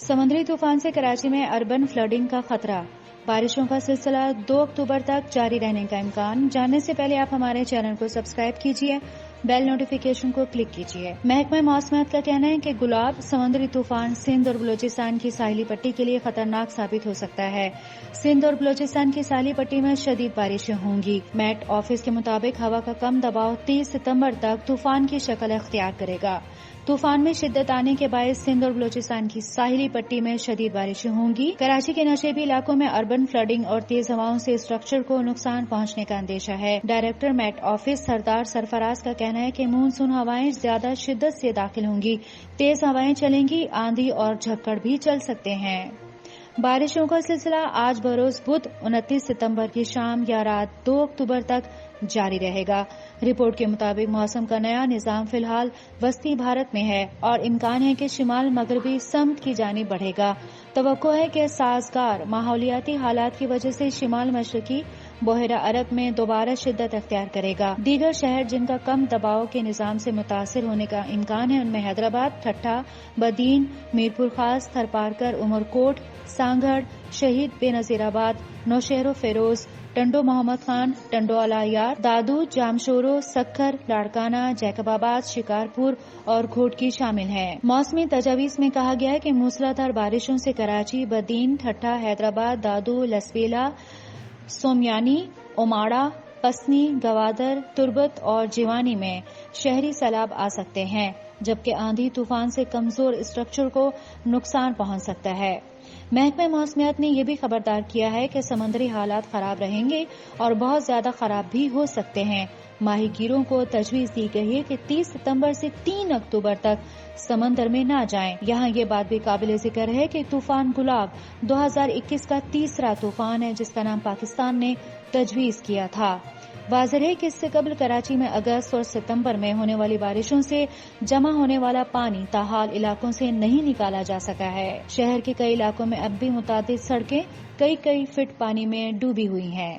سمندری طوفان سے کراچی میں اربن فلڈنگ کا خطرہ، بارشوں کا سلسلہ 2 اکتوبر تک جاری رہنے کا امکان۔ جاننے سے پہلے آپ ہمارے چینل کو سبسکرائب کیجیے، بیل نوٹیفیکیشن کو کلک کیجیے۔ محکمہ موسمیات کا کہنا ہے کہ گلاب سمندری طوفان سندھ اور بلوچستان کی ساحلی پٹی کے لیے خطرناک ثابت ہو سکتا ہے۔ سندھ اور بلوچستان کی ساحلی پٹی میں شدید بارشیں ہوں گی۔ میٹ آفس کے مطابق ہوا کا کم دباؤ 30 ستمبر تک طوفان کی شکل اختیار کرے گا۔ طوفان میں شدت آنے کے باعث سندھ اور بلوچستان کی ساحلی پٹی میں شدید بارشیں ہوں گی۔ کراچی کے نشیبی علاقوں میں اربن فلڈنگ اور تیز ہواؤں سے اسٹرکچر کو نقصان پہنچنے کا اندیشہ ہے۔ ڈائریکٹر میٹ آفس سردار سرفراز کا کہنا ہے کہ مونسون ہوائیں زیادہ شدت سے داخل ہوں گی، تیز ہوائیں چلیں گی، آندھی اور جھکڑ بھی چل سکتے ہیں۔ بارشوں کا سلسلہ آج بروز بدھ 29 ستمبر کی شام یا رات 2 اکتوبر تک جاری رہے گا۔ رپورٹ کے مطابق موسم کا نیا نظام فی الحال وسطی بھارت میں ہے اور امکان ہے کہ شمال مغربی سمت کی جانب بڑھے گا۔ توقع ہے کہ سازگار ماحولیاتی حالات کی وجہ سے شمال مشرقی بحیرہ عرب میں دوبارہ شدت اختیار کرے گا۔ دیگر شہر جن کا کم دباؤ کے نظام سے متاثر ہونے کا امکان ہے ان میں حیدرآباد، ٹھٹھہ، بدین، میرپور خاص، تھرپارکر، عمرکوٹ، سانگھڑ، شہید بے نظیر آباد، نوشہر و فیروز، ٹنڈو محمد خان، ٹنڈو الایار، دادو، جامشورو، سکھر، لاڑکانہ، جیکب آباد، شکارپور اور گھوٹکی شامل ہیں۔ موسمی تجاویز میں کہا گیا ہے کہ موسلادھار بارشوں سے کراچی، بدین، ٹھٹھہ، حیدرآباد، دادو، لسبیلا، سومیانی، اماڑہ، پسنی، گوادر، تربت اور جیوانی میں شہری سیلاب آ سکتے ہیں، جبکہ آندھی طوفان سے کمزور اسٹرکچر کو نقصان پہنچ سکتا ہے۔ محکمہ موسمیات نے یہ بھی خبردار کیا ہے کہ سمندری حالات خراب رہیں گے اور بہت زیادہ خراب بھی ہو سکتے ہیں۔ ماہی گیروں کو تجویز دی گئی ہے کہ 30 ستمبر سے 3 اکتوبر تک سمندر میں نہ جائیں۔ یہاں یہ بات بھی قابل ذکر ہے کہ طوفان گلاب 2021 کا تیسرا طوفان ہے جس کا نام پاکستان نے تجویز کیا تھا۔ واضح ہے کہ اس سے قبل کراچی میں اگست اور ستمبر میں ہونے والی بارشوں سے جمع ہونے والا پانی تاحال علاقوں سے نہیں نکالا جا سکا ہے۔ شہر کے کئی علاقوں میں اب بھی متعدد سڑکیں کئی فٹ پانی میں ڈوبی ہوئی ہیں۔